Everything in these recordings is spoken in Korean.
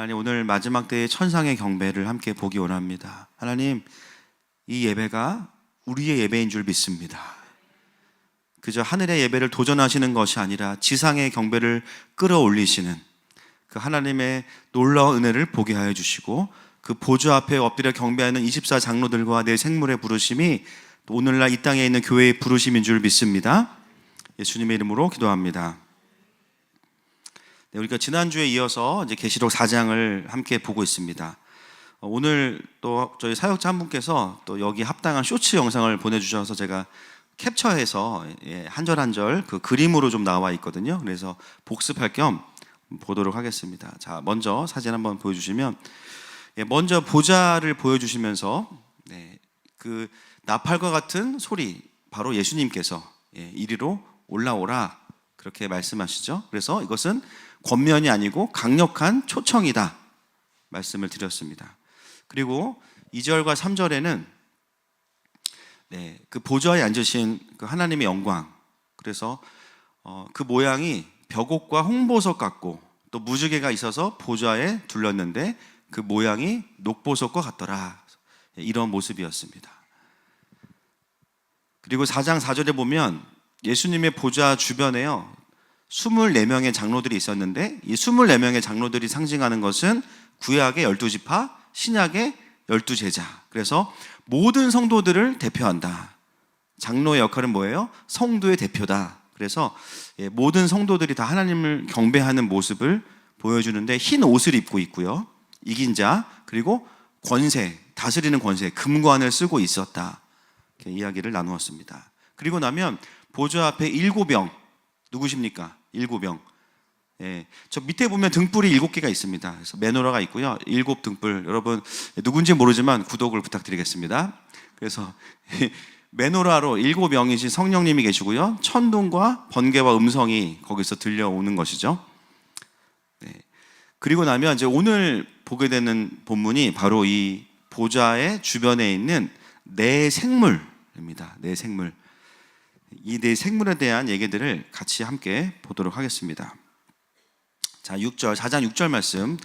하나님, 오늘 마지막 때의 천상의 경배를 함께 보기 원합니다. 하나님, 이 예배가 우리의 예배인 줄 믿습니다. 그저 하늘의 예배를 도전하시는 것이 아니라 지상의 경배를 끌어올리시는 그 하나님의 놀라운 은혜를 보게 하여 주시고, 그 보좌 앞에 엎드려 경배하는 24 장로들과 내 생물의 부르심이 또 오늘날 이 땅에 있는 교회의 부르심인 줄 믿습니다. 예수님의 이름으로 기도합니다. 네, 우리가 지난주에 이어서 이제 계시록 4장을 함께 보고 있습니다. 오늘 또 저희 사역자 한 분께서 또 여기 합당한 쇼츠 영상을 보내주셔서 제가 캡처해서 한 절 한 절 그 그림으로 좀 나와 있거든요. 그래서 복습할 겸 보도록 하겠습니다. 자, 먼저 사진 한번 보여주시면, 먼저 보좌를 보여주시면서 그 나팔과 같은 소리, 바로 예수님께서 이리로 올라오라 그렇게 말씀하시죠. 그래서 이것은 권면이 아니고 강력한 초청이다 말씀을 드렸습니다. 그리고 2절과 3절에는 그 보좌에 앉으신 그 하나님의 영광, 그래서 그 모양이 벽옥과 홍보석 같고 또 무지개가 있어서 보좌에 둘렀는데 그 모양이 녹보석과 같더라, 이런 모습이었습니다. 그리고 4장 4절에 보면 예수님의 보좌 주변에요 24명의 장로들이 있었는데, 이 24명의 장로들이 상징하는 것은 구약의 12지파, 신약의 12제자, 그래서 모든 성도들을 대표한다. 장로의 역할은 뭐예요? 성도의 대표다. 그래서 모든 성도들이 다 하나님을 경배하는 모습을 보여주는데, 흰 옷을 입고 있고요, 이긴 자, 그리고 권세, 다스리는 권세, 금관을 쓰고 있었다, 이렇게 이야기를 나누었습니다. 그리고 나면 보좌 앞에 7영, 누구십니까? 7영. 저 밑에 보면 등불이 7개가 있습니다. 그래서 메노라가 있고요, 7 등불. 여러분 누군지 모르지만 구독을 부탁드리겠습니다. 그래서 메노라로 7명이신 성령님이 계시고요, 천둥과 번개와 음성이 거기서 들려오는 것이죠. 그리고 나면 이제 오늘 보게 되는 본문이 바로 이 보좌의 주변에 있는 네 생물입니다. 네 생물. 이 네 생물에 대한 얘기들을 같이 함께 보도록 하겠습니다. 자, 4장 6절 말씀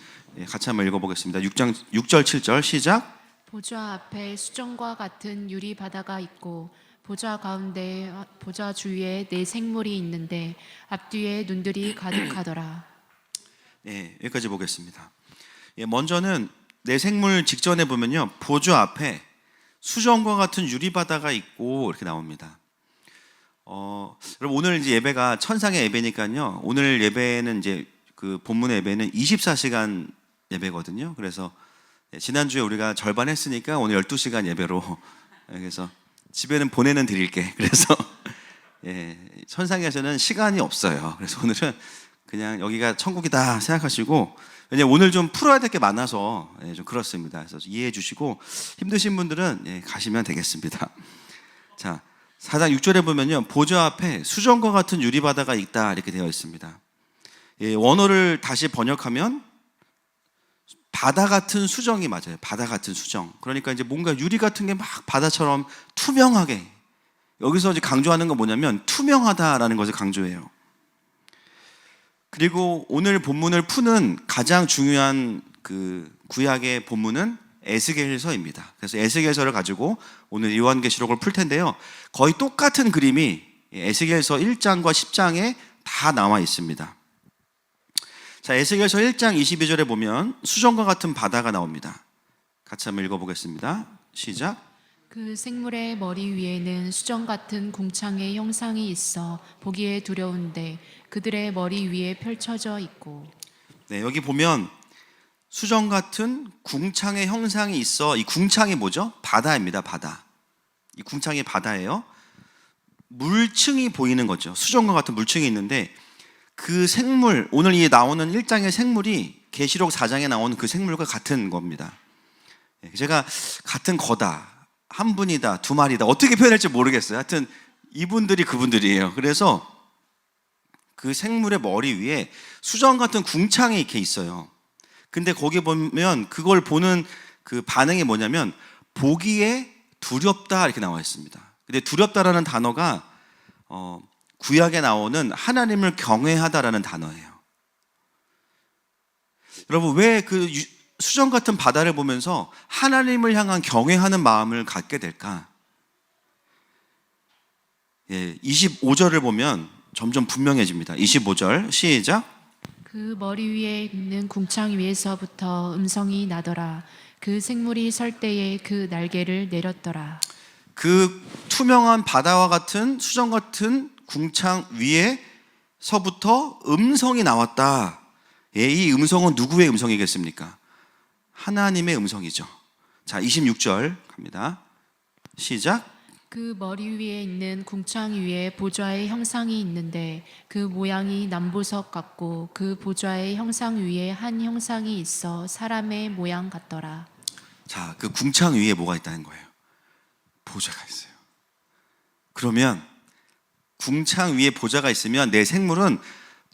같이 한번 읽어보겠습니다. 6절 7절 시작. 보좌 앞에 수정과 같은 유리 바다가 있고 보좌 가운데 보좌 주위에 네 생물이 있는데 앞뒤에 눈들이 가득하더라. 여기까지 보겠습니다. 먼저는 네 생물 직전에 보면요, 보좌 앞에 수정과 같은 유리 바다가 있고 이렇게 나옵니다. 여러분 오늘 이제 예배가 천상의 예배니까요, 오늘 예배는 이제 그 본문의 예배는 24시간 예배거든요. 그래서 지난주에 우리가 절반 했으니까 오늘 12시간 예배로, 그래서 집에는 보내는 드릴게. 그래서 천상에서는 시간이 없어요. 그래서 오늘은 그냥 여기가 천국이다 생각하시고, 왜냐면 오늘 좀 풀어야 될 게 많아서 좀 그렇습니다. 그래서 이해해 주시고 힘드신 분들은 가시면 되겠습니다. 자, 4장 6절에 보면요, 보좌 앞에 수정과 같은 유리바다가 있다 이렇게 되어 있습니다. 원어를 다시 번역하면 바다 같은 수정이 맞아요. 바다 같은 수정. 그러니까 이제 뭔가 유리 같은 게 막 바다처럼 투명하게, 여기서 이제 강조하는 건 뭐냐면 투명하다라는 것을 강조해요. 그리고 오늘 본문을 푸는 가장 중요한 그 구약의 본문은 에스겔서입니다. 그래서 에스겔서를 가지고 오늘 요한계시록을 풀 텐데요, 거의 똑같은 그림이 에스겔서 1장과 10장에 다 나와 있습니다. 자, 에스겔서 1장 22절에 보면 수정과 같은 바다가 나옵니다. 같이 한번 읽어보겠습니다. 시작. 그 생물의 머리 위에는 수정 같은 궁창의 형상이 있어 보기에 두려운데 그들의 머리 위에 펼쳐져 있고. 여기 보면 수정 같은 궁창의 형상이 있어. 이 궁창이 뭐죠? 바다입니다. 바다. 이 궁창이 바다예요. 물층이 보이는 거죠. 수정과 같은 물층이 있는데 그 생물, 오늘 이 나오는 1장의 생물이 계시록 4장에 나오는 그 생물과 같은 겁니다. 제가 같은 거다, 한 분이다, 두 마리다, 어떻게 표현할지 모르겠어요. 하여튼 이분들이 그분들이에요. 그래서 그 생물의 머리 위에 수정 같은 궁창이 이렇게 있어요. 근데 거기 보면 그걸 보는 그 반응이 뭐냐면 보기에 두렵다 이렇게 나와 있습니다. 근데 두렵다라는 단어가 구약에 나오는 하나님을 경외하다라는 단어예요. 여러분, 왜 그 수정 같은 바다를 보면서 하나님을 향한 경외하는 마음을 갖게 될까? 25절을 보면 점점 분명해집니다. 25절 시작. 그 머리 위에 있는 궁창 위에서부터 음성이 나더라. 그 생물이 설 때에 그 날개를 내렸더라. 그 투명한 바다와 같은 수정 같은 궁창 위에서부터 음성이 나왔다. 이 음성은 누구의 음성이겠습니까? 하나님의 음성이죠. 자, 26절 갑니다. 시작. 그 머리 위에 있는 궁창 위에 보좌의 형상이 있는데 그 모양이 남보석 같고 그 보좌의 형상 위에 한 형상이 있어 사람의 모양 같더라. 자, 그 궁창 위에 뭐가 있다는 거예요? 보좌가 있어요. 그러면 궁창 위에 보좌가 있으면 내 생물은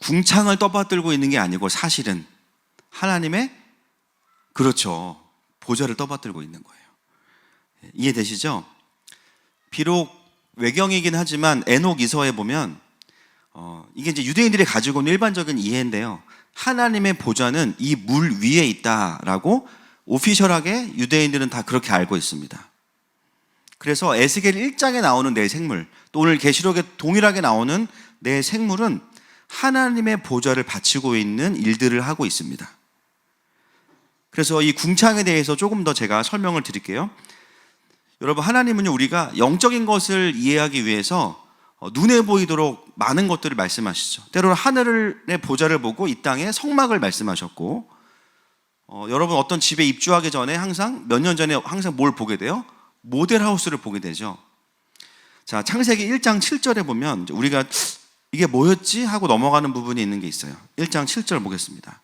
궁창을 떠받들고 있는 게 아니고 사실은 하나님의, 그렇죠, 보좌를 떠받들고 있는 거예요. 이해되시죠? 비록 외경이긴 하지만 에녹 이서에 보면 이게 이제 유대인들이 가지고 있는 일반적인 이해인데요, 하나님의 보좌는 이 물 위에 있다라고 오피셜하게 유대인들은 다 그렇게 알고 있습니다. 그래서 에스겔 1장에 나오는 내 생물, 또 오늘 계시록에 동일하게 나오는 내 생물은 하나님의 보좌를 바치고 있는 일들을 하고 있습니다. 그래서 이 궁창에 대해서 조금 더 제가 설명을 드릴게요. 여러분, 하나님은요, 우리가 영적인 것을 이해하기 위해서 눈에 보이도록 많은 것들을 말씀하시죠. 때로는 하늘의 보좌를 보고 이 땅의 성막을 말씀하셨고, 여러분 어떤 집에 입주하기 전에 항상 몇 년 전에 항상 뭘 보게 돼요? 모델하우스를 보게 되죠. 자, 창세기 1장 7절에 보면 우리가 이게 뭐였지? 하고 넘어가는 부분이 있는 게 있어요. 1장 7절 보겠습니다.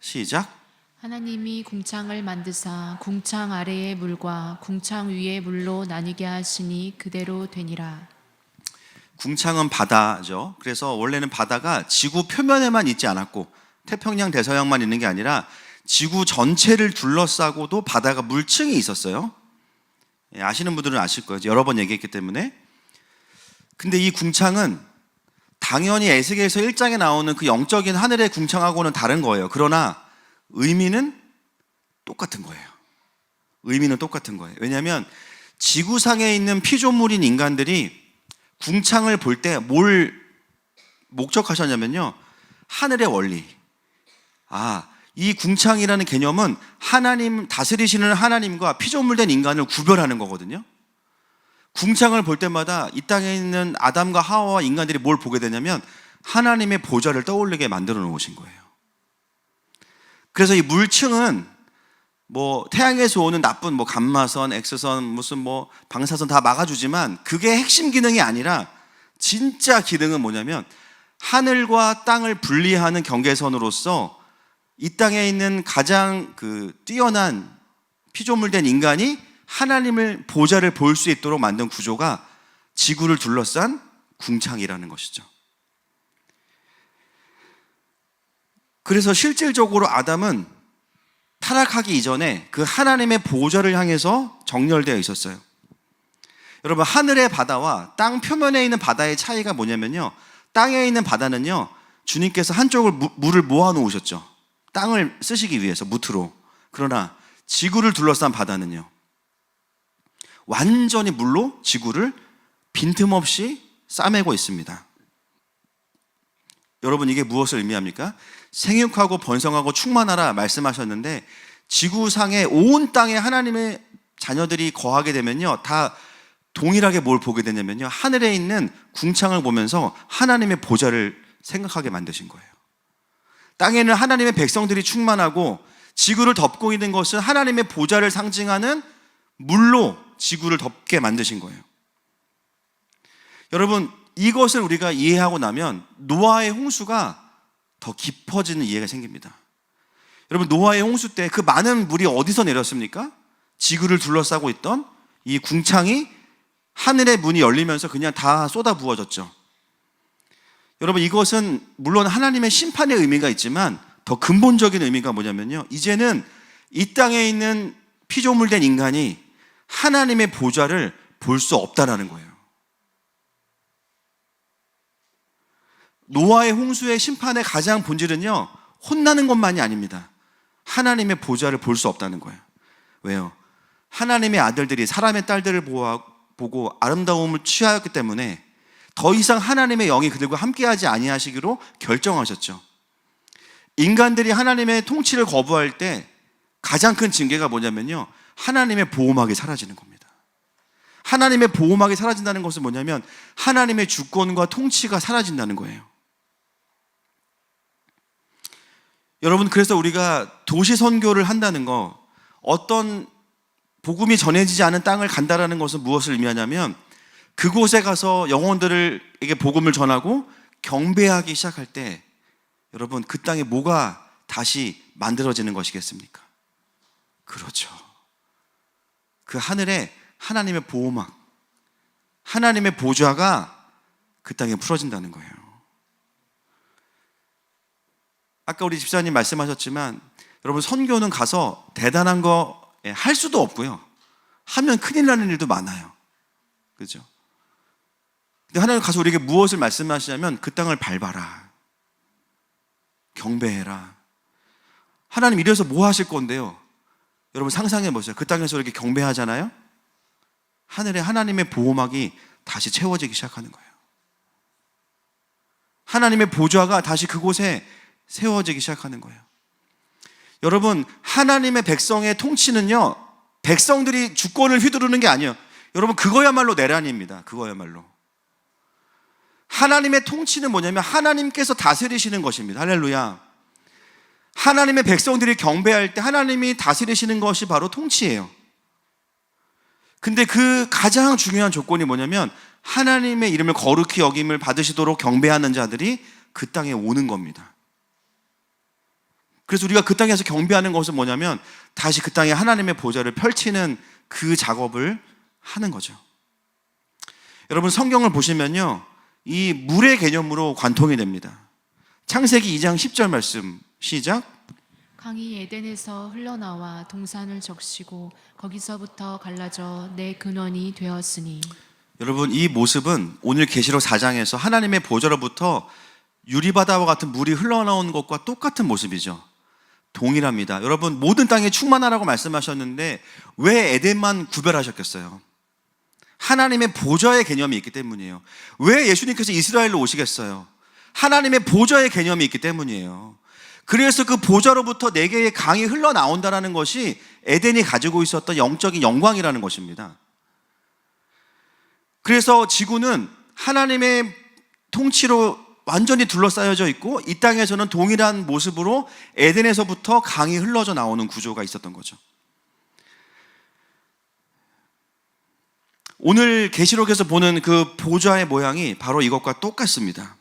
시작. 하나님이 궁창을 만드사 궁창 아래의 물과 궁창 위의 물로 나뉘게 하시니 그대로 되니라. 궁창은 바다죠. 그래서 원래는 바다가 지구 표면에만 있지 않았고 태평양 대서양만 있는 게 아니라 지구 전체를 둘러싸고도 바다가 물층이 있었어요. 아시는 분들은 아실 거예요. 여러 번 얘기했기 때문에. 근데 이 궁창은 당연히 에스겔서 1장에 나오는 그 영적인 하늘의 궁창하고는 다른 거예요. 그러나 의미는 똑같은 거예요. 의미는 똑같은 거예요. 왜냐하면 지구상에 있는 피조물인 인간들이 궁창을 볼 때 뭘 목적하셨냐면요, 하늘의 원리. 이 궁창이라는 개념은 하나님, 다스리시는 하나님과 피조물된 인간을 구별하는 거거든요. 궁창을 볼 때마다 이 땅에 있는 아담과 하와와 인간들이 뭘 보게 되냐면 하나님의 보좌를 떠올리게 만들어 놓으신 거예요. 그래서 이 물층은 뭐 태양에서 오는 나쁜 뭐 감마선, 엑스선, 무슨 뭐 방사선 다 막아주지만 그게 핵심 기능이 아니라 진짜 기능은 뭐냐면 하늘과 땅을 분리하는 경계선으로서 이 땅에 있는 가장 뛰어난 피조물된 인간이 하나님을 보좌를 볼 수 있도록 만든 구조가 지구를 둘러싼 궁창이라는 것이죠. 그래서 실질적으로 아담은 타락하기 이전에 그 하나님의 보좌를 향해서 정렬되어 있었어요. 여러분, 하늘의 바다와 땅 표면에 있는 바다의 차이가 뭐냐면요, 땅에 있는 바다는요, 주님께서 한쪽을 물을 모아 놓으셨죠. 땅을 쓰시기 위해서 무트로. 그러나 지구를 둘러싼 바다는요, 완전히 물로 지구를 빈틈없이 싸매고 있습니다. 여러분, 이게 무엇을 의미합니까? 생육하고 번성하고 충만하라 말씀하셨는데 지구상의 온 땅에 하나님의 자녀들이 거하게 되면요, 다 동일하게 뭘 보게 되냐면요, 하늘에 있는 궁창을 보면서 하나님의 보좌를 생각하게 만드신 거예요. 땅에는 하나님의 백성들이 충만하고 지구를 덮고 있는 것은 하나님의 보좌를 상징하는 물로 지구를 덮게 만드신 거예요. 여러분, 이것을 우리가 이해하고 나면 노아의 홍수가 더 깊어지는 이해가 생깁니다. 여러분, 노아의 홍수 때 그 많은 물이 어디서 내렸습니까? 지구를 둘러싸고 있던 이 궁창이 하늘의 문이 열리면서 그냥 다 쏟아 부어졌죠. 여러분, 이것은 물론 하나님의 심판의 의미가 있지만 더 근본적인 의미가 뭐냐면요, 이제는 이 땅에 있는 피조물된 인간이 하나님의 보좌를 볼 수 없다라는 거예요. 노아의 홍수의 심판의 가장 본질은요, 혼나는 것만이 아닙니다. 하나님의 보좌를 볼 수 없다는 거예요. 왜요? 하나님의 아들들이 사람의 딸들을 보고 아름다움을 취하였기 때문에 더 이상 하나님의 영이 그들과 함께하지 아니하시기로 결정하셨죠. 인간들이 하나님의 통치를 거부할 때 가장 큰 징계가 뭐냐면요, 하나님의 보호막이 사라지는 겁니다. 하나님의 보호막이 사라진다는 것은 뭐냐면 하나님의 주권과 통치가 사라진다는 거예요. 여러분, 그래서 우리가 도시 선교를 한다는 거, 어떤 복음이 전해지지 않은 땅을 간다라는 것은 무엇을 의미하냐면 그곳에 가서 영혼들에게 복음을 전하고 경배하기 시작할 때 여러분, 그 땅에 뭐가 다시 만들어지는 것이겠습니까? 그렇죠. 그 하늘에 하나님의 보호막, 하나님의 보좌가 그 땅에 풀어진다는 거예요. 아까 우리 집사님 말씀하셨지만 여러분, 선교는 가서 대단한 거 할 수도 없고요, 하면 큰일 나는 일도 많아요. 그죠? 근데 하나님 가서 우리에게 무엇을 말씀하시냐면 그 땅을 밟아라, 경배해라. 하나님 이래서 뭐 하실 건데요? 여러분 상상해 보세요. 그 땅에서 이렇게 경배하잖아요. 하늘에 하나님의 보호막이 다시 채워지기 시작하는 거예요. 하나님의 보좌가 다시 그곳에 세워지기 시작하는 거예요. 여러분, 하나님의 백성의 통치는요, 백성들이 주권을 휘두르는 게 아니에요. 여러분, 그거야말로 내란입니다. 그거야말로. 하나님의 통치는 뭐냐면 하나님께서 다스리시는 것입니다. 할렐루야. 하나님의 백성들이 경배할 때 하나님이 다스리시는 것이 바로 통치예요. 근데 그 가장 중요한 조건이 뭐냐면 하나님의 이름을 거룩히 여김을 받으시도록 경배하는 자들이 그 땅에 오는 겁니다. 그래서 우리가 그 땅에서 경배하는 것은 뭐냐면 다시 그 땅에 하나님의 보좌를 펼치는 그 작업을 하는 거죠. 여러분, 성경을 보시면요, 이 물의 개념으로 관통이 됩니다. 창세기 2장 10절 말씀 시작. 강이 에덴에서 흘러나와 동산을 적시고 거기서부터 갈라져 내 근원이 되었으니. 여러분, 이 모습은 오늘 계시록 4장에서 하나님의 보좌로부터 유리바다와 같은 물이 흘러나온 것과 똑같은 모습이죠. 동일합니다. 여러분, 모든 땅에 충만하라고 말씀하셨는데 왜 에덴만 구별하셨겠어요? 하나님의 보좌의 개념이 있기 때문이에요. 왜 예수님께서 이스라엘로 오시겠어요? 하나님의 보좌의 개념이 있기 때문이에요. 그래서 그 보좌로부터 네 개의 강이 흘러나온다는 것이 에덴이 가지고 있었던 영적인 영광이라는 것입니다. 그래서 지구는 하나님의 통치로 완전히 둘러싸여져 있고 이 땅에서는 동일한 모습으로 에덴에서부터 강이 흘러져 나오는 구조가 있었던 거죠. 오늘 계시록에서 보는 그 보좌의 모양이 바로 이것과 똑같습니다.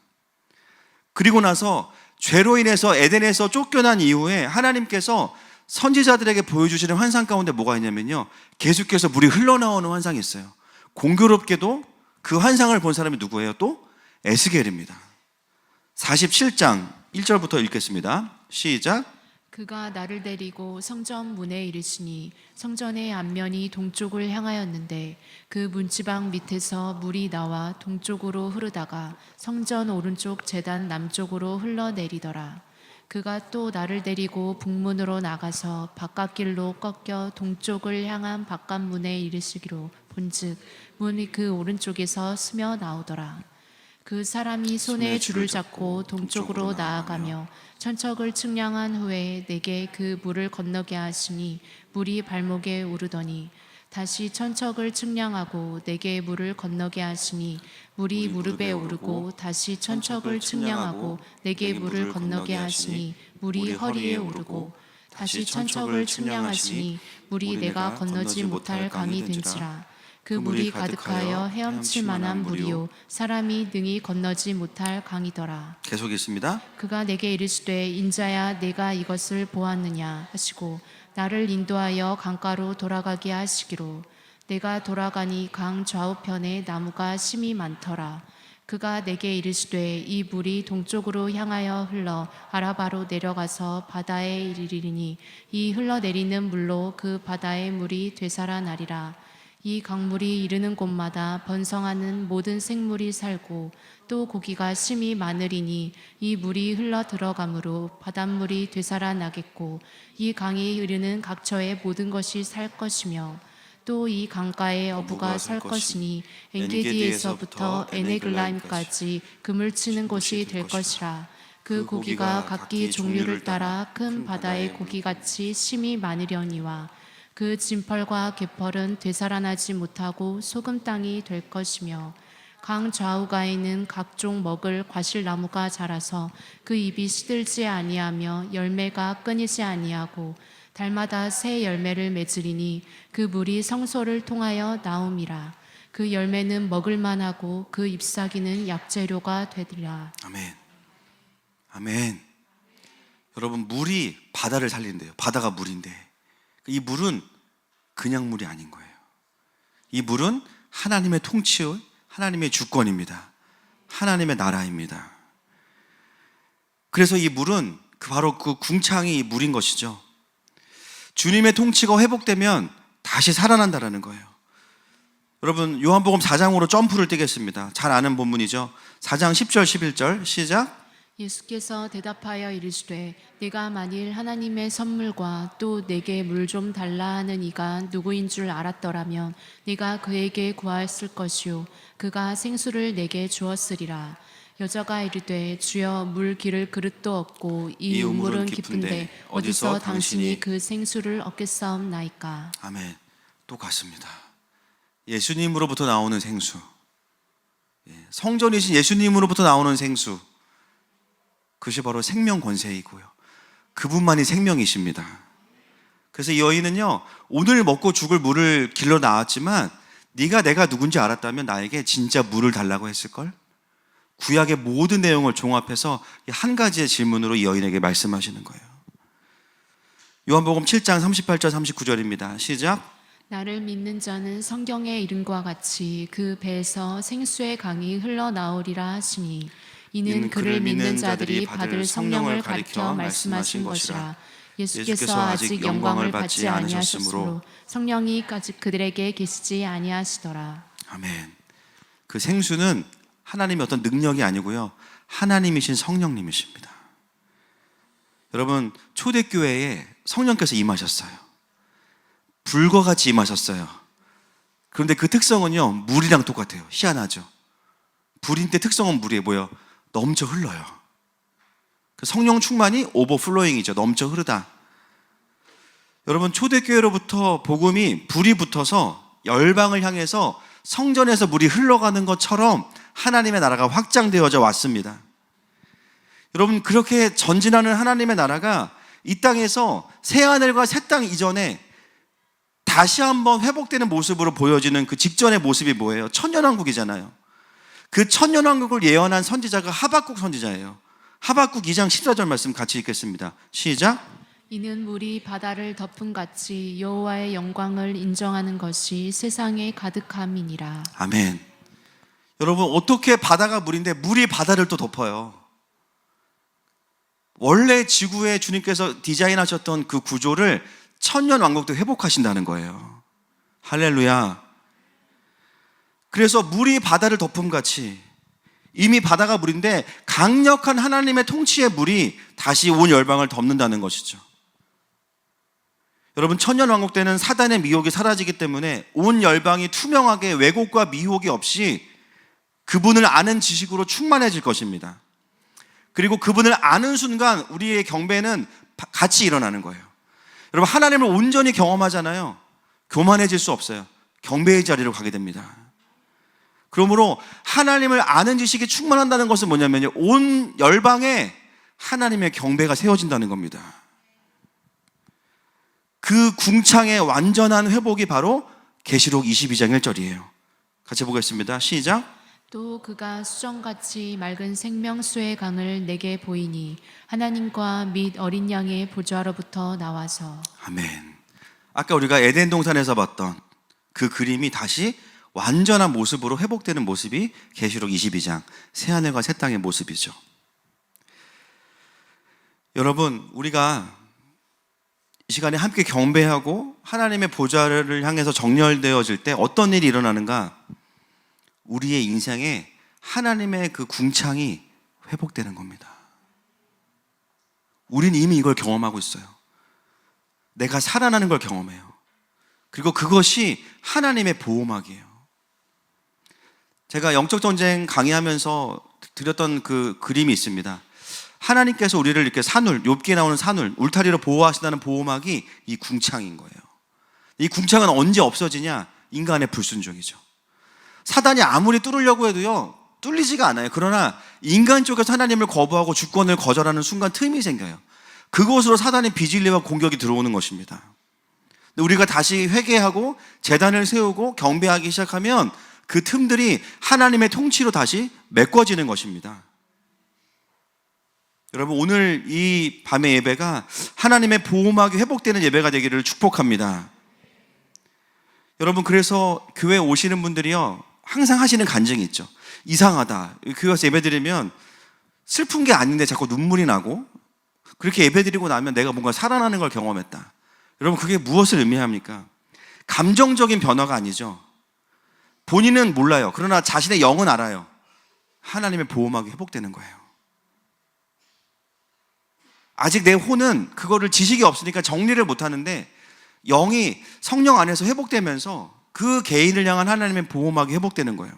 그리고 나서 죄로 인해서 에덴에서 쫓겨난 이후에 하나님께서 선지자들에게 보여주시는 환상 가운데 뭐가 있냐면요, 계속해서 물이 흘러나오는 환상이 있어요. 공교롭게도 그 환상을 본 사람이 누구예요? 또 에스겔입니다. 47장 1절부터 읽겠습니다. 시작. 그가 나를 데리고 성전 문에 이르시니 성전의 앞면이 동쪽을 향하였는데 그 문지방 밑에서 물이 나와 동쪽으로 흐르다가 성전 오른쪽 제단 남쪽으로 흘러내리더라. 그가 또 나를 데리고 북문으로 나가서 바깥길로 꺾여 동쪽을 향한 바깥문에 이르시기로 본즉 문이 그 오른쪽에서 스며 나오더라. 그 사람이 손에 줄을 잡고 동쪽으로 나아가며 천척을 측량한 후에 내게 그 물을 건너게 하시니 물이 발목에 오르더니 다시 천척을 측량하고 내게 물을 건너게 하시니 물이 무릎에 오르고 다시 천척을 측량하고 내게 물을 건너게 하시니 물이 허리에 오르고 다시 천척을 측량하시니 물이 내가 건너지 못할 강이 된지라. 그 물이 가득하여 헤엄칠 만한 물이요 사람이 능히 건너지 못할 강이더라. 계속 있습니다. 그가 내게 이르시되 인자야 내가 이것을 보았느냐 하시고 나를 인도하여 강가로 돌아가게 하시기로 내가 돌아가니 강 좌우편에 나무가 심이 많더라. 그가 내게 이르시되 이 물이 동쪽으로 향하여 흘러 아라바로 내려가서 바다에 이르리니 이 흘러내리는 물로 그 바다의 물이 되살아나리라. 이 강물이 이르는 곳마다 번성하는 모든 생물이 살고 또 고기가 심히 많으리니 이 물이 흘러 들어가므로 바닷물이 되살아나겠고 이 강이 이르는 각처의 모든 것이 살 것이며 또 이 강가에 어부가 살 것이니 엔게디에서부터 에네글라임까지 그물 치는 곳이 될 것이라. 그 고기가 각기 종류를 따라 큰 바다의 고기같이 심히 많으려니와 그 진펄과 갯펄은 되살아나지 못하고 소금 땅이 될 것이며 강 좌우가에는 각종 먹을 과실나무가 자라서 그 잎이 시들지 아니하며 열매가 끊이지 아니하고 달마다 새 열매를 맺으리니 그 물이 성소를 통하여 나옴이라. 그 열매는 먹을 만하고 그 잎사귀는 약재료가 되리라. 아멘. 아멘. 여러분, 물이 바다를 살린대요. 바다가 물인데 이 물은 그냥 물이 아닌 거예요. 이 물은 하나님의 통치의, 하나님의 주권입니다. 하나님의 나라입니다. 그래서 이 물은 바로 그 궁창이 물인 것이죠. 주님의 통치가 회복되면 다시 살아난다라는 거예요. 여러분, 요한복음 4장으로 점프를 뛰겠습니다. 잘 아는 본문이죠. 4장 10절 11절 시작. 예수께서 대답하여 이르시되 네가 만일 하나님의 선물과 또 내게 물 좀 달라 하는 이가 누구인 줄 알았더라면 네가 그에게 구하였을 것이요 그가 생수를 내게 주었으리라. 여자가 이르되 주여 물 기를 그릇도 없고 이 우물은 깊은데 어디서 당신이 그 생수를 얻겠사옵나이까. 아멘. 똑같습니다. 예수님으로부터 나오는 생수, 성전이신 예수님으로부터 나오는 생수, 그것이 바로 생명 권세이고요, 그분만이 생명이십니다. 그래서 이 여인은요, 오늘 먹고 죽을 물을 길러 나왔지만 네가 내가 누군지 알았다면 나에게 진짜 물을 달라고 했을걸? 구약의 모든 내용을 종합해서 한 가지의 질문으로 이 여인에게 말씀하시는 거예요. 요한복음 7장 38절 39절입니다. 시작. 나를 믿는 자는 성경의 이름과 같이 그 배에서 생수의 강이 흘러나오리라 하시니 이는 그를 믿는 자들이 받을 성령을 가리켜 말씀하신 것이라. 예수께서 아직 영광을 받지 아니하셨으므로 성령이 아직 그들에게 계시지 아니하시더라. 아멘. 그 생수는 하나님의 어떤 능력이 아니고요, 하나님이신 성령님이십니다. 여러분, 초대교회에 성령께서 임하셨어요. 불과 같이 임하셨어요. 그런데 그 특성은요, 물이랑 똑같아요. 희한하죠. 불인데 특성은 물이에요. 뭐예요? 넘쳐 흘러요. 그 성령 충만이 오버플로잉이죠. 넘쳐 흐르다. 여러분, 초대교회로부터 복음이 불이 붙어서 열방을 향해서 성전에서 물이 흘러가는 것처럼 하나님의 나라가 확장되어져 왔습니다. 여러분, 그렇게 전진하는 하나님의 나라가 이 땅에서 새하늘과 새 땅 이전에 다시 한번 회복되는 모습으로 보여지는 그 직전의 모습이 뭐예요? 천년왕국이잖아요. 그 천년왕국을 예언한 선지자가 하박국 선지자예요. 하박국 2장 14절 말씀 같이 읽겠습니다. 시작. 이는 물이 바다를 덮은 같이 여호와의 영광을 인정하는 것이 세상에 가득함이니라. 아멘. 여러분, 어떻게 바다가 물인데 물이 바다를 또 덮어요? 원래 지구에 주님께서 디자인하셨던 그 구조를 천년왕국도 회복하신다는 거예요. 할렐루야. 그래서 물이 바다를 덮음같이 이미 바다가 물인데 강력한 하나님의 통치의 물이 다시 온 열방을 덮는다는 것이죠. 여러분, 천년왕국 때는 사단의 미혹이 사라지기 때문에 온 열방이 투명하게 왜곡과 미혹이 없이 그분을 아는 지식으로 충만해질 것입니다. 그리고 그분을 아는 순간 우리의 경배는 같이 일어나는 거예요. 여러분, 하나님을 온전히 경험하잖아요. 교만해질 수 없어요. 경배의 자리로 가게 됩니다. 그러므로 하나님을 아는 지식이 충만한다는 것은 뭐냐면요, 온 열방에 하나님의 경배가 세워진다는 겁니다. 그 궁창의 완전한 회복이 바로 계시록 22장 1절이에요. 같이 보겠습니다. 시작. 또 그가 수정같이 맑은 생명수의 강을 내게 보이니 하나님과 및 어린 양의 보좌로부터 나와서. 아멘. 아까 우리가 에덴 동산에서 봤던 그 그림이 다시 완전한 모습으로 회복되는 모습이 계시록 22장 새하늘과 새 땅의 모습이죠. 여러분, 우리가 시간에 함께 경배하고 하나님의 보좌를 향해서 정렬되어질 때 어떤 일이 일어나는가? 우리의 인생에 하나님의 그 궁창이 회복되는 겁니다. 우린 이미 이걸 경험하고 있어요. 내가 살아나는 걸 경험해요. 그리고 그것이 하나님의 보호막이에요. 제가 영적 전쟁 강의하면서 드렸던 그 그림이 있습니다. 하나님께서 우리를 이렇게 산울, 욥기에 나오는 산울, 울타리로 보호하신다는 보호막이 이 궁창인 거예요. 이 궁창은 언제 없어지냐? 인간의 불순종이죠. 사단이 아무리 뚫으려고 해도요, 뚫리지가 않아요. 그러나 인간 쪽에서 하나님을 거부하고 주권을 거절하는 순간 틈이 생겨요. 그곳으로 사단의 비진리와 공격이 들어오는 것입니다. 근데 우리가 다시 회개하고 제단을 세우고 경배하기 시작하면 그 틈들이 하나님의 통치로 다시 메꿔지는 것입니다. 여러분, 오늘 이 밤의 예배가 하나님의 보호막이 회복되는 예배가 되기를 축복합니다. 여러분, 그래서 교회 오시는 분들이요, 항상 하시는 간증이 있죠. 이상하다. 교회 와서 예배 드리면 슬픈 게 아닌데 자꾸 눈물이 나고, 그렇게 예배 드리고 나면 내가 뭔가 살아나는 걸 경험했다. 여러분, 그게 무엇을 의미합니까? 감정적인 변화가 아니죠. 본인은 몰라요. 그러나 자신의 영은 알아요. 하나님의 보호막이 회복되는 거예요. 아직 내 혼은 그거를 지식이 없으니까 정리를 못 하는데 영이 성령 안에서 회복되면서 그 개인을 향한 하나님의 보호막이 회복되는 거예요.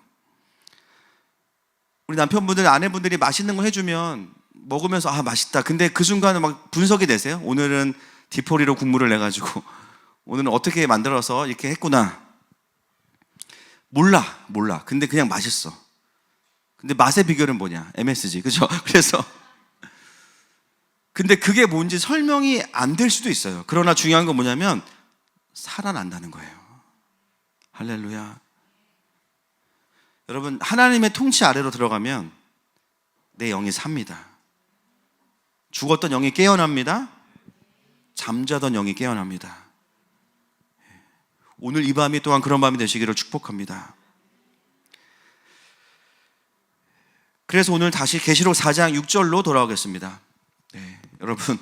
우리 남편분들, 아내분들이 맛있는 거 해주면 먹으면서 아, 맛있다. 근데 그 순간은 막 분석이 되세요. 오늘은 디포리로 국물을 내가지고 오늘은 어떻게 만들어서 이렇게 했구나. 몰라. 근데 그냥 맛있어. 근데 맛의 비결은 뭐냐? MSG. 그죠? 그래서 근데 그게 뭔지 설명이 안 될 수도 있어요. 그러나 중요한 건 뭐냐면 살아난다는 거예요. 할렐루야. 여러분, 하나님의 통치 아래로 들어가면 내 영이 삽니다. 죽었던 영이 깨어납니다. 잠자던 영이 깨어납니다. 오늘 이 밤이 또한 그런 밤이 되시기를 축복합니다. 그래서 오늘 다시 계시록 4장 6절로 돌아오겠습니다. 네, 여러분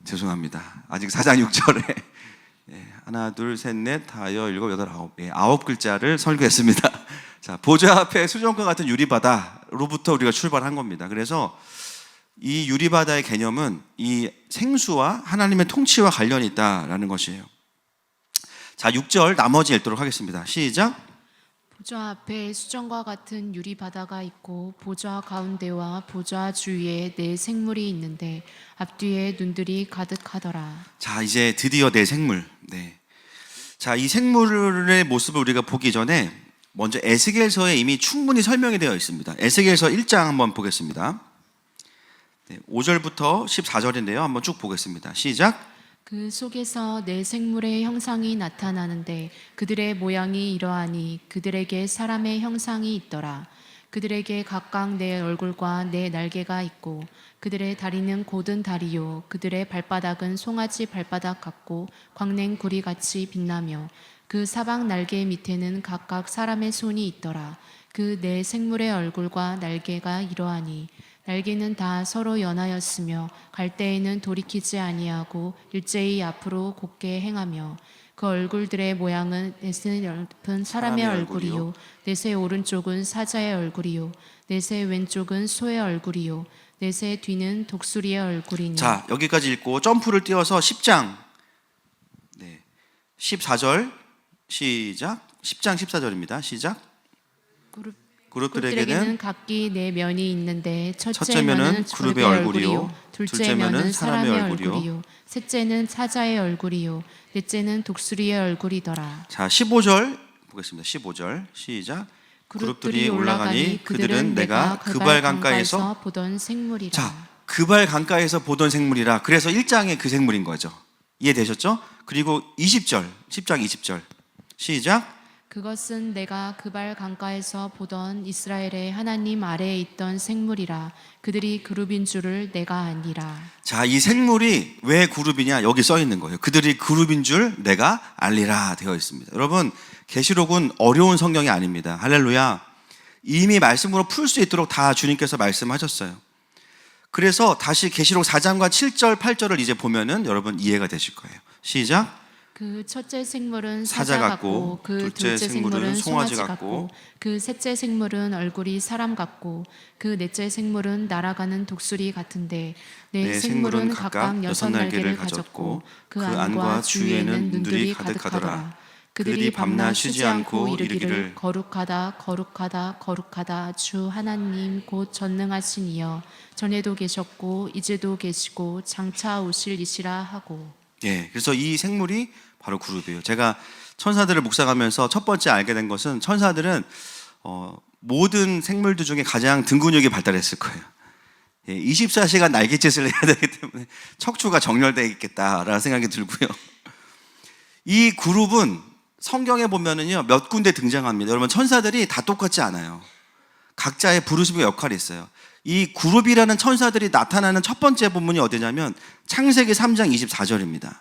죄송합니다. 아직 4장 6절에 하나, 둘, 셋, 넷, 다여, 일곱, 여덟, 아홉, 9글자를 설교했습니다. 자, 보좌 앞에 수정과 같은 유리바다로부터 우리가 출발한 겁니다. 그래서 이 유리바다의 개념은 이 생수와 하나님의 통치와 관련이 있다라는 것이에요. 자, 6절 나머지 읽도록 하겠습니다. 시작. 보좌 앞에 수정과 같은 유리 바다가 있고 보좌 가운데와 보좌 주위에 네 생물이 있는데 앞뒤에 눈들이 가득하더라. 자, 이제 드디어 네 생물. 네. 자, 이 생물의 모습을 우리가 보기 전에 먼저 에스겔서에 이미 충분히 설명이 되어 있습니다. 에스겔서 1장 한번 보겠습니다. 네, 5절부터 14절인데요. 한번 쭉 보겠습니다. 시작. 그 속에서 네 생물의 형상이 나타나는데 그들의 모양이 이러하니 그들에게 사람의 형상이 있더라. 그들에게 각각 네 얼굴과 네 날개가 있고 그들의 다리는 곧은 다리요 그들의 발바닥은 송아지 발바닥 같고 광냉 구리같이 빛나며 그 사방 날개 밑에는 각각 사람의 손이 있더라. 그 네 생물의 얼굴과 날개가 이러하니 날개는 다 서로 연하였으며 갈대에는 돌이키지 아니하고 일제히 앞으로 곧게 행하며 그 얼굴들의 모양은 넷의 옆은 사람의 얼굴이요 넷의 오른쪽은 사자의 얼굴이요 넷의 왼쪽은 소의 얼굴이요 넷의 뒤는 독수리의 얼굴이니. 자, 여기까지 읽고 점프를 띄워서 10장 14절 시작. 10장 14절입니다. 시작. 그룹들에게는 각기 네 면이 있는데 첫째 면은 그룹의 얼굴이요 둘째 면은 사람의 얼굴이요 셋째는 사자의 얼굴이요 넷째는 독수리의 얼굴이더라. 자, 15절 보겠습니다. 15절 시작. 그룹들이 올라가니 그들은 내가 그발 강가에서 보던 생물이라. 자, 그발 강가에서 보던 생물이라. 그래서 1장의 그 생물인 거죠. 이해되셨죠? 그리고 20절 10장 20절 시작. 그것은 내가 그발 강가에서 보던 이스라엘의 하나님 아래에 있던 생물이라. 그들이 그룹인 줄을 내가 아니라. 자, 이 생물이 왜 그룹이냐? 여기 써 있는 거예요. 그들이 그룹인 줄 내가 알리라 되어 있습니다. 여러분, 계시록은 어려운 성경이 아닙니다. 할렐루야. 이미 말씀으로 풀 수 있도록 다 주님께서 말씀하셨어요. 그래서 다시 계시록 4장과 7절, 8절을 이제 보면은 여러분 이해가 되실 거예요. 시작. 그 첫째 생물은 사자 사자 같고, 같고 그 둘째 생물은 송아지 같고 그 셋째 생물은 얼굴이 사람 같고 그 넷째 생물은 날아가는 독수리 같은데 네 생물은 각각 6날개를 가졌고 그 안과 주위에는 눈들이 가득하더라. 그들이 밤낮 쉬지 않고 이르기를 거룩하다 거룩하다 거룩하다 주 하나님 곧 전능하신 이여 전에도 계셨고 이제도 계시고 장차 오실 이시라 하고. 예, 그래서 이 생물이 바로 그룹이에요. 제가 천사들을 묵상하면서 첫 번째 알게 된 것은 천사들은 모든 생물들 중에 가장 등 근육이 발달했을 거예요. 예, 24시간 날갯짓을 해야 되기 때문에 척추가 정렬되어 있겠다라는 생각이 들고요. 이 그룹은 성경에 보면은요 몇 군데 등장합니다. 여러분 천사들이 다 똑같지 않아요. 각자의 부르심과 역할이 있어요. 이 그룹이라는 천사들이 나타나는 첫 번째 본문이 어디냐면 창세기 3장 24절입니다.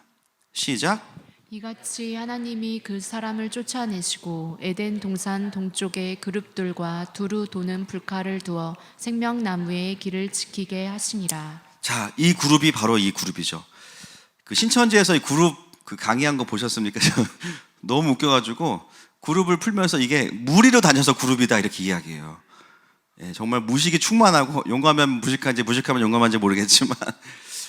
시작. 이같이 하나님이 그 사람을 쫓아내시고 에덴 동산 동쪽에 그룹들과 두루 도는 불칼을 두어 생명나무의 길을 지키게 하시니라. 자, 이 그룹이 바로 이 그룹이죠. 그 신천지에서 이 그룹 그 강의한 거 보셨습니까? 너무 웃겨가지고 그룹을 풀면서 이게 무리로 다녀서 그룹이다 이렇게 이야기해요. 예, 정말 무식이 충만하고 용감하면 무식한지 무식하면 용감한지 모르겠지만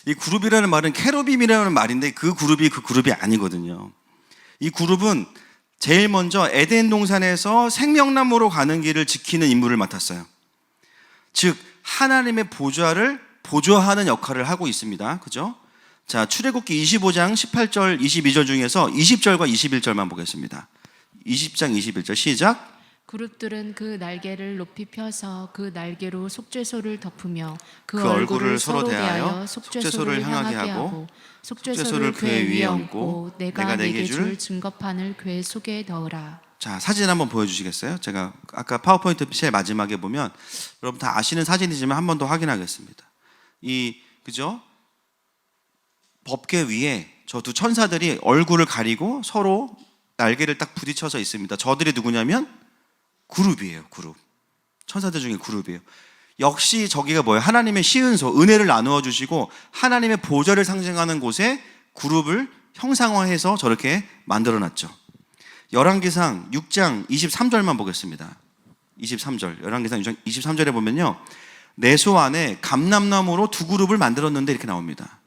이 그룹이라는 말은 케루빔이라는 말인데 그 그룹이 아니거든요. 이 그룹은 제일 먼저 에덴 동산에서 생명나무로 가는 길을 지키는 임무를 맡았어요. 즉 하나님의 보좌를 보좌하는 역할을 하고 있습니다. 그죠? 자, 출애굽기 25장 18절 22절 중에서 20절과 21절만 보겠습니다. 20장 21절 시작. 그룹들은 그 날개를 높이 펴서 그 날개로 속죄소를 덮으며 그 얼굴을 얼굴을 서로 서로 대하여 대하여 속죄소를 향하게 하고 속죄소를 그의 그의 위에 위에 얹고 얹고 내가 내게 줄 증거판을 그의 속에 넣으라. 자, 사진 한번 보여주시겠어요? 제가 아까 파워포인트 제일 마지막에 보면 여러분 다 아시는 사진이지만 한 번 더 확인하겠습니다. 그죠? 법궤 위에 저 두 천사들이 얼굴을 가리고 서로 날개를 딱 부딪혀서 있습니다. 저들이 누구냐면 그룹이에요. 그룹. 천사들 중에 그룹이에요. 역시 저기가 뭐예요? 하나님의 시은소, 은혜를 나누어 주시고 하나님의 보좌를 상징하는 곳에 그룹을 형상화해서 저렇게 만들어 놨죠. 열왕기상 6장 23절만 보겠습니다. 23절. 열왕기상 6장 23절에 보면요. 내소 안에 감람나무로 두 그룹을 만들었는데 이렇게 나옵니다.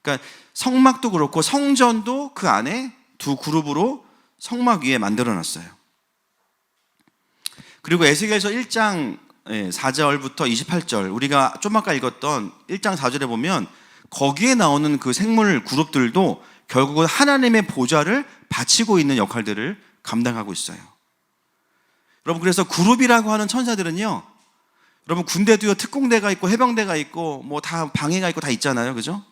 그러니까 성막도 그렇고 성전도 그 안에 두 그룹으로 성막 위에 만들어 놨어요. 그리고 에스겔서 1장 4절부터 28절 우리가 좀 아까 읽었던 1장 4절에 보면 거기에 나오는 그 생물 그룹들도 결국은 하나님의 보좌를 바치고 있는 역할들을 감당하고 있어요. 여러분 그래서 그룹이라고 하는 천사들은요 여러분 군대도요 특공대가 있고 해병대가 있고 뭐 다 방해가 있고 다 있잖아요. 그죠?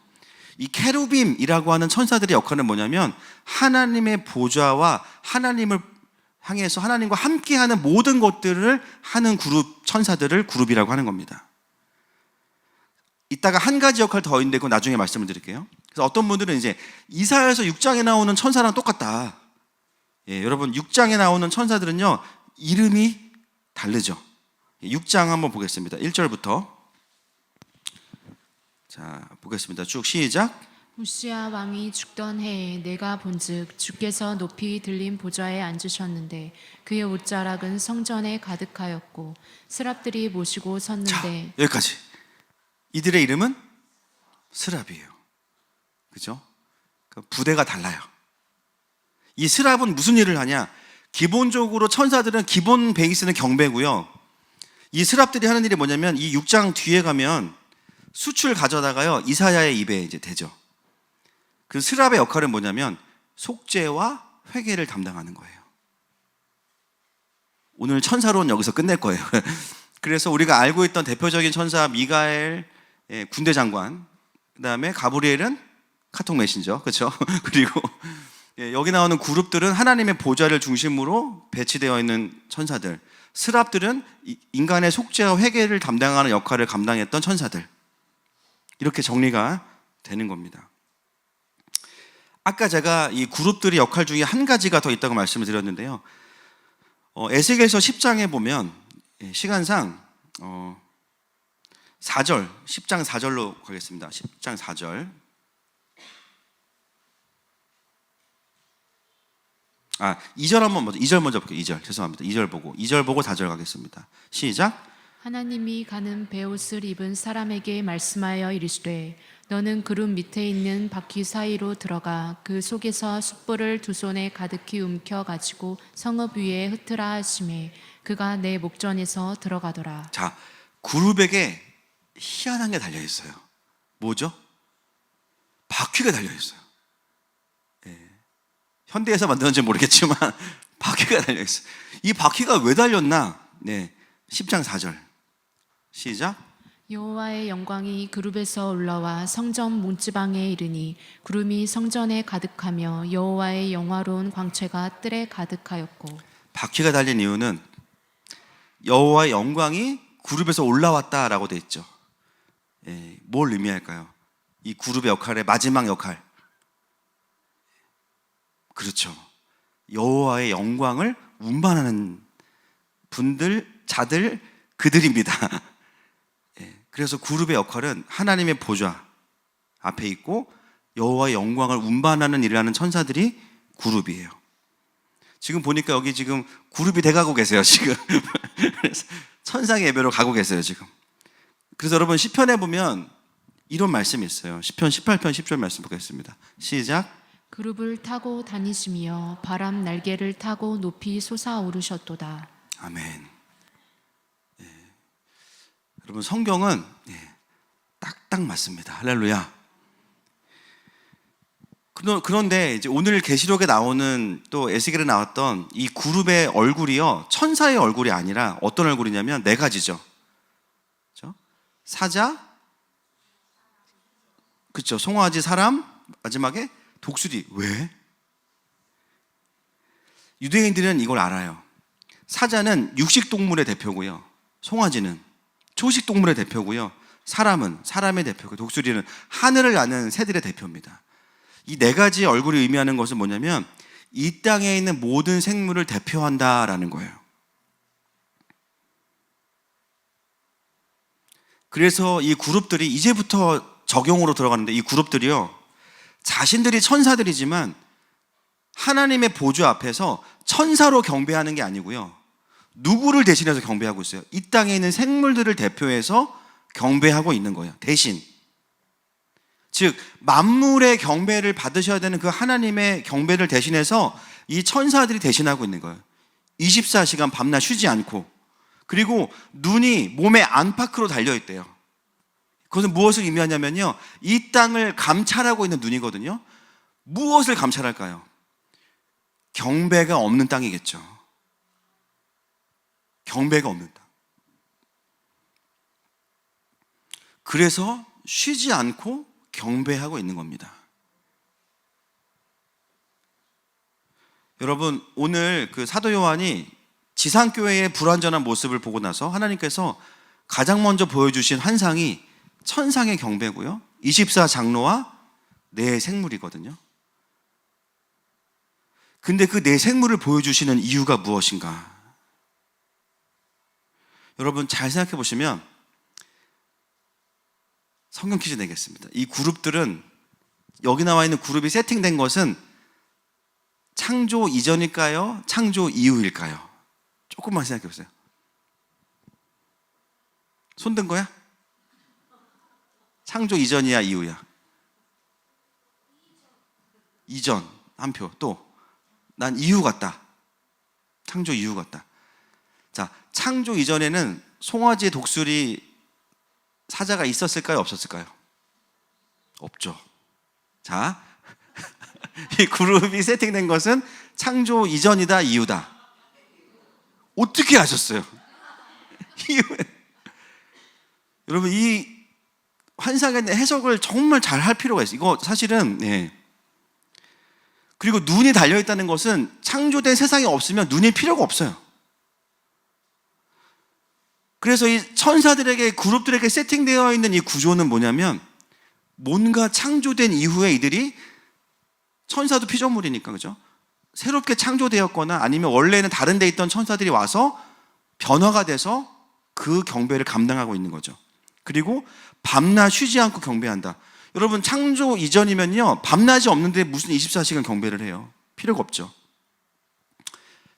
이 케루빔이라고 하는 천사들의 역할은 뭐냐면 하나님의 보좌와 하나님을 향해서 하나님과 함께하는 모든 것들을 하는 그룹 천사들을 그룹이라고 하는 겁니다. 이따가 한 가지 역할 더 있는데 그건 나중에 말씀을 드릴게요. 그래서 어떤 분들은 이제 이사야서 6장에 나오는 천사랑 똑같다. 예, 여러분 6장에 나오는 천사들은요 이름이 다르죠. 6장 한번 보겠습니다. 1절부터 자 보겠습니다. 쭉 시작. 우시야 왕이 죽던 해에 내가 본즉 주께서 높이 들린 보좌에 앉으셨는데 그의 옷자락은 성전에 가득하였고 스랍들이 모시고 자 섰는데. 여기까지. 이들의 이름은 스랍이에요. 그죠? 부대가 달라요. 이 스랍은 무슨 일을 하냐? 기본적으로 천사들은 기본 베이스는 경배고요. 이 스랍들이 하는 일이 뭐냐면 이 6장 뒤에 가면 수출 가져다가요 이사야의 입에 이제 대죠. 그 스랍의 역할은 뭐냐면 속죄와 회개를 담당하는 거예요. 오늘 천사로는 여기서 끝낼 거예요. 그래서 우리가 알고 있던 대표적인 천사 미가엘 군대 장관, 그 다음에 가브리엘은 카톡 메신저, 그렇죠? 그리고 여기 나오는 그룹들은 하나님의 보좌를 중심으로 배치되어 있는 천사들, 스랍들은 인간의 속죄와 회개를 담당하는 역할을 감당했던 천사들. 이렇게 정리가 되는 겁니다. 아까 제가 이 그룹들의 역할 중에 한 가지가 더 있다고 말씀을 드렸는데요. 에스겔서 10장에 보면 시간상 4절, 10장 4절로 가겠습니다. 10장 4절. 2절 한번 먼저, 2절 먼저 볼게요. 2절. 죄송합니다. 2절 보고 4절 가겠습니다. 시작. 하나님이 가는 베옷을 입은 사람에게 말씀하여 이르시되 너는 구름 밑에 있는 바퀴 사이로 들어가 그 속에서 숯불을 두 손에 가득히 움켜 가지고 성읍 위에 흩으라 하시매 그가 내 목전에서 들어가더라. 자, 구룹에게 희한한 게 달려 있어요. 뭐죠? 바퀴가 달려 있어요. 현대에서 만드는지 모르겠지만 바퀴가 달려 있어요. 이 바퀴가 왜 달렸나? 10장 4절. 시작. 여호와의 영광이 그룹에서 올라와 성전 문지방에 이르니 구름이 성전에 가득하며 여호와의 영화로운 광채가 뜰에 가득하였고. 바퀴가 달린 이유는 여호와의 영광이 그룹에서 올라왔다라고 돼 있죠. 뭘 의미할까요? 이 그룹의 역할의 마지막 역할. 그렇죠. 여호와의 영광을 운반하는 분들, 자들, 그들입니다. 그래서 그룹의 역할은 하나님의 보좌 앞에 있고 여호와의 영광을 운반하는 일을 하는 천사들이 그룹이에요. 지금 보니까 여기 지금 그룹이 돼가고 계세요. 지금 그래서 천상의 예배로 가고 계세요. 지금. 그래서 여러분 시편에 보면 이런 말씀이 있어요. 시편 18편 10절 말씀 보겠습니다. 시작. 그룹을 타고 다니시며 바람 날개를 타고 높이 솟아오르셨도다. 아멘. 여러분 성경은 딱딱 맞습니다. 할렐루야. 그런데 이제 오늘 계시록에 나오는 또 에스겔에 나왔던 이 그룹의 얼굴이요 천사의 얼굴이 아니라 어떤 얼굴이냐면 네 가지죠. 그렇죠? 사자, 그렇죠? 송아지, 사람, 마지막에 독수리. 왜? 유대인들은 이걸 알아요. 사자는 육식 동물의 대표고요. 송아지는 초식 동물의 대표고요. 사람은 사람의 대표고 독수리는 하늘을 나는 새들의 대표입니다. 이 네 가지 얼굴이 의미하는 것은 뭐냐면 이 땅에 있는 모든 생물을 대표한다라는 거예요. 그래서 이 그룹들이 이제부터 적용으로 들어가는데 이 그룹들이요 자신들이 천사들이지만 하나님의 보좌 앞에서 천사로 경배하는 게 아니고요. 누구를 대신해서 경배하고 있어요? 이 땅에 있는 생물들을 대표해서 경배하고 있는 거예요. 대신. 즉 만물의 경배를 받으셔야 되는 그 하나님의 경배를 대신해서 이 천사들이 대신하고 있는 거예요. 24시간 밤낮 쉬지 않고. 그리고 눈이 몸의 안팎으로 달려있대요. 그것은 무엇을 의미하냐면요 이 땅을 감찰하고 있는 눈이거든요. 무엇을 감찰할까요? 경배가 없는 땅이겠죠. 경배가 없는 땅. 그래서 쉬지 않고 경배하고 있는 겁니다. 여러분 오늘 그 사도 요한이 지상교회의 불완전한 모습을 보고 나서 하나님께서 가장 먼저 보여주신 환상이 천상의 경배고요 24장로와 네 생물이거든요. 근데 그 네 생물을 보여주시는 이유가 무엇인가? 여러분 잘 생각해 보시면 성경 퀴즈 내겠습니다. 이 그룹들은 여기 나와 있는 그룹이 세팅된 것은 창조 이전일까요? 창조 이후일까요? 조금만 생각해 보세요. 손 든 거야? 창조 이전이야 이후야? 이전 한 표. 또 난 이후 같다. 창조 이후 같다. 자, 창조 이전에는 송아지, 독수리, 사자가 있었을까요? 없었을까요? 없죠. 자, 이 그룹이 세팅된 것은 창조 이전이다, 이후다. 어떻게 아셨어요? 이후에. 여러분, 이 환상의 해석을 정말 잘 할 필요가 있어요. 이거 사실은, 그리고 눈이 달려있다는 것은 창조된 세상이 없으면 눈이 필요가 없어요. 그래서 이 천사들에게, 그룹들에게 세팅되어 있는 이 구조는 뭐냐면 뭔가 창조된 이후에 이들이, 천사도 피조물이니까, 그죠? 새롭게 창조되었거나 아니면 원래는 다른 데 있던 천사들이 와서 변화가 돼서 그 경배를 감당하고 있는 거죠. 그리고 밤낮 쉬지 않고 경배한다. 여러분, 창조 이전이면요, 밤낮이 없는데 무슨 24시간 경배를 해요? 필요가 없죠.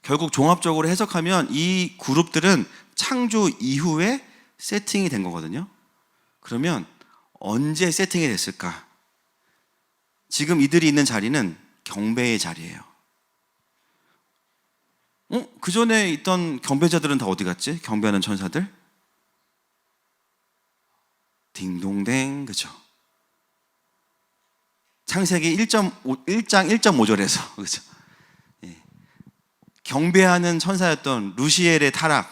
결국 종합적으로 해석하면 이 그룹들은 창조 이후에 세팅이 된 거거든요. 그러면 언제 세팅이 됐을까? 지금 이들이 있는 자리는 경배의 자리예요. 그 전에 있던 경배자들은 다 어디 갔지? 경배하는 천사들? 딩동댕, 그죠? 창세기 1장 1.5절에서, 그죠? 예. 경배하는 천사였던 루시엘의 타락.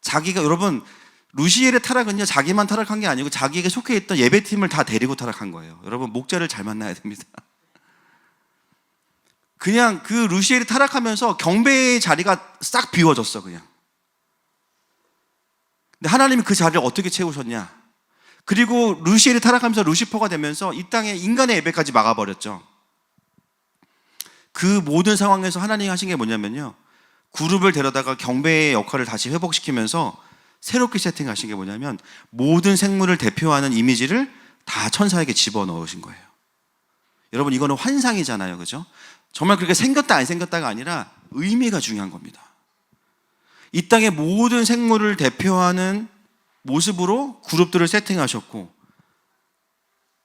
자기가, 여러분, 루시엘의 타락은요, 자기만 타락한 게 아니고 자기에게 속해 있던 예배팀을 다 데리고 타락한 거예요. 여러분, 목자를 잘 만나야 됩니다. 그냥 그 루시엘이 타락하면서 경배의 자리가 싹 비워졌어, 그냥. 근데 하나님이 그 자리를 어떻게 채우셨냐? 그리고 루시엘이 타락하면서 루시퍼가 되면서 이 땅에 인간의 예배까지 막아버렸죠. 그 모든 상황에서 하나님이 하신 게 뭐냐면요, 그룹을 데려다가 경배의 역할을 다시 회복시키면서 새롭게 세팅하신 게 뭐냐면 모든 생물을 대표하는 이미지를 다 천사에게 집어넣으신 거예요. 여러분, 이거는 환상이잖아요, 그죠? 정말 그렇게 생겼다 안 생겼다가 아니라 의미가 중요한 겁니다. 이 땅의 모든 생물을 대표하는 모습으로 그룹들을 세팅하셨고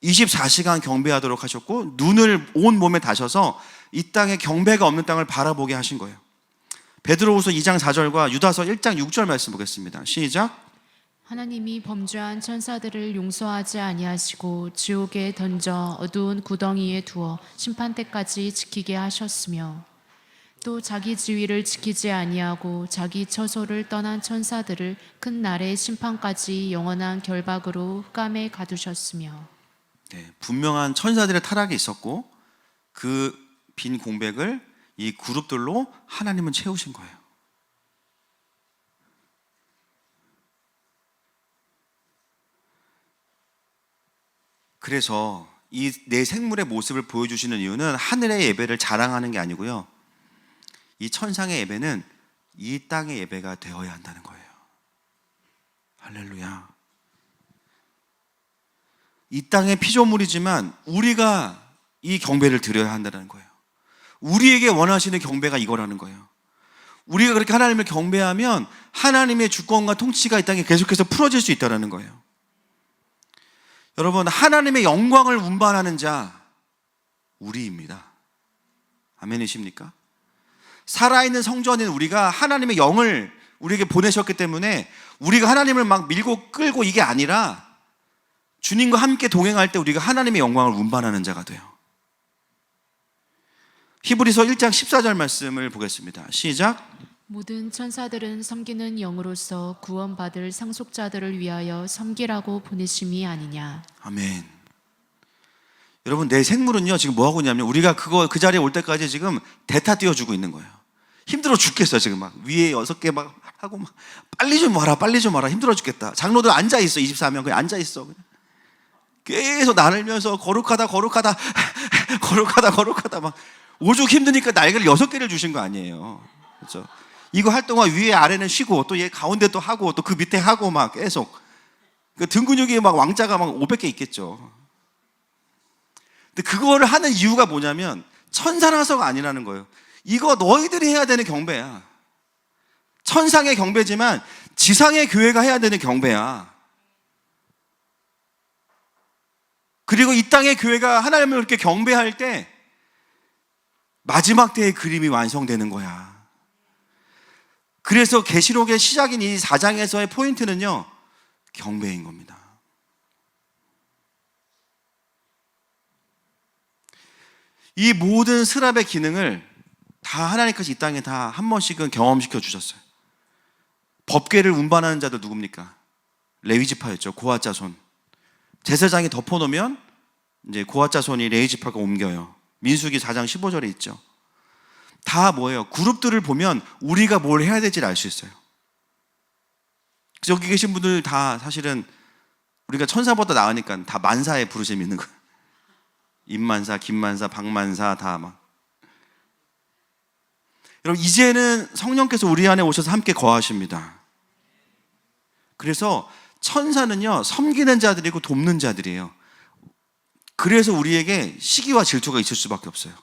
24시간 경배하도록 하셨고 눈을 온 몸에 다셔서 이 땅에 경배가 없는 땅을 바라보게 하신 거예요. 베드로후서 2장 4절과 유다서 1장 6절 말씀 보겠습니다. 시작. 하나님이 범죄한 천사들을 용서하지 아니하시고 지옥에 던져 어두운 구덩이에 두어 심판 때까지 지키게 하셨으며 또 자기 지위를 지키지 아니하고 자기 처소를 떠난 천사들을 큰 날의 심판까지 영원한 결박으로 흑암에 가두셨으며. 네, 분명한 천사들의 타락이 있었고 그 빈 공백을 이 그룹들로 하나님은 채우신 거예요. 그래서 이 내 생물의 모습을 보여주시는 이유는 하늘의 예배를 자랑하는 게 아니고요, 이 천상의 예배는 이 땅의 예배가 되어야 한다는 거예요. 할렐루야. 이 땅의 피조물이지만 우리가 이 경배를 드려야 한다는 거예요. 우리에게 원하시는 경배가 이거라는 거예요. 우리가 그렇게 하나님을 경배하면 하나님의 주권과 통치가 이 땅에 계속해서 풀어질 수 있다는 거예요. 여러분, 하나님의 영광을 운반하는 자 우리입니다. 아멘이십니까? 살아있는 성전인 우리가 하나님의 영을 우리에게 보내셨기 때문에 우리가 하나님을 막 밀고 끌고 이게 아니라 주님과 함께 동행할 때 우리가 하나님의 영광을 운반하는 자가 돼요. 히브리서 1장 14절 말씀을 보겠습니다. 시작. 모든 천사들은 섬기는 영으로서 구원받을 상속자들을 위하여 섬기라고 보내심이 아니냐. 아멘. 여러분, 내 생물은요 지금 뭐 하고 있냐면 우리가 그 자리에 올 때까지 지금 대타 띄워주고 있는 거예요. 힘들어 죽겠어요. 지금 막 위에 6개 막 하고 막 빨리 좀 와라, 빨리 좀 와라, 힘들어 죽겠다. 장로들 앉아 있어. 24명 그냥 앉아 있어. 계속 나누면서 거룩하다 막 오죽 힘드니까 날개를 6개를 주신 거 아니에요. 그렇죠? 이거 할 동안 위에 아래는 쉬고 또 얘 가운데 또 하고 또 그 밑에 하고 막 계속 등 근육이 막 왕자가 막 500개 있겠죠. 근데 그거를 하는 이유가 뭐냐면 천사라서가 아니라는 거예요. 이거 너희들이 해야 되는 경배야. 천상의 경배지만 지상의 교회가 해야 되는 경배야. 그리고 이 땅의 교회가 하나님을 그렇게 경배할 때 마지막 때의 그림이 완성되는 거야. 그래서 계시록의 시작인 이 4장에서의 포인트는요, 경배인 겁니다. 이 모든 스랍의 기능을 다 하나님께서 이 땅에 다 한 번씩은 경험시켜 주셨어요. 법궤를 운반하는 자들 누굽니까? 레위지파였죠. 고핫 자손. 제사장이 덮어놓으면 이제 고핫 자손이 레위지파가 옮겨요. 민수기 4장 15절에 있죠. 다 뭐예요? 그룹들을 보면 우리가 뭘 해야 될지 알 수 있어요. 여기 계신 분들 다 사실은 우리가 천사보다 나으니까 다 만사에 부르심 있는 거예요. 임만사, 김만사, 박만사 다 막. 여러분, 이제는 성령께서 우리 안에 오셔서 함께 거하십니다. 그래서 천사는요, 섬기는 자들이고 돕는 자들이에요. 그래서 우리에게 시기와 질투가 있을 수밖에 없어요.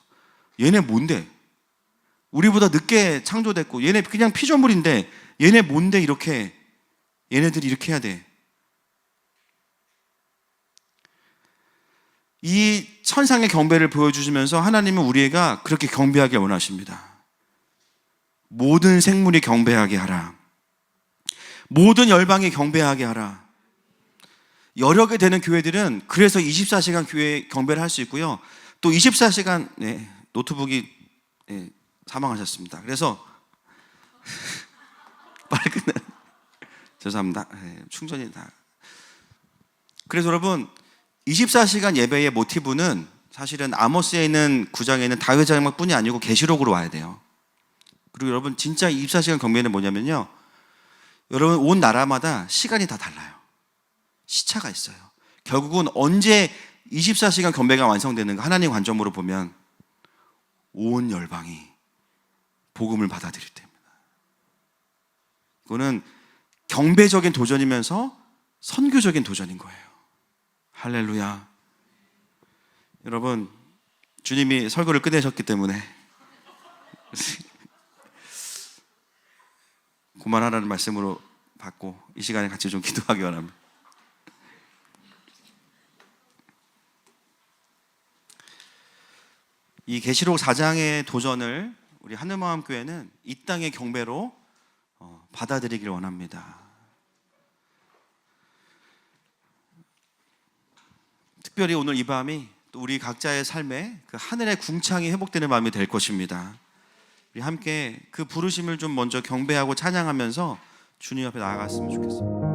얘네 뭔데? 우리보다 늦게 창조됐고 얘네 그냥 피조물인데 얘네 뭔데 이렇게 얘네들이 이렇게 해야 돼. 이 천상의 경배를 보여주시면서 하나님은 우리가 그렇게 경배하길 원하십니다. 모든 생물이 경배하게 하라. 모든 열방이 경배하게 하라. 여러 개 되는 교회들은 그래서 24시간 교회 경배를 할 수 있고요. 또 24시간 노트북이 사망하셨습니다. 그래서 빨리 끝내. 죄송합니다. 충전이 다. 그래서 여러분 24시간 예배의 모티브는 사실은 아모스에 있는 9장에 있는 다윗 장막뿐이 아니고 계시록으로 와야 돼요. 그리고 여러분 진짜 24시간 경배는 뭐냐면요. 여러분 온 나라마다 시간이 다 달라요. 시차가 있어요. 결국은 언제 24시간 경배가 완성되는가 하나님 관점으로 보면 온 열방이 복음을 받아들일 때입니다. 이거는 경배적인 도전이면서 선교적인 도전인 거예요. 할렐루야. 여러분 주님이 설교를 끝내셨기 때문에 그만하라는 말씀으로 받고 이 시간에 같이 좀 기도하기 원합니다. 이 계시록 4장의 도전을 우리 하늘마음교회는 이 땅의 경배로 받아들이길 원합니다. 특별히 오늘 이 밤이 또 우리 각자의 삶에 그 하늘의 궁창이 회복되는 밤이 될 것입니다. 우리 함께 그 부르심을 좀 먼저 경배하고 찬양하면서 주님 앞에 나아갔으면 좋겠습니다.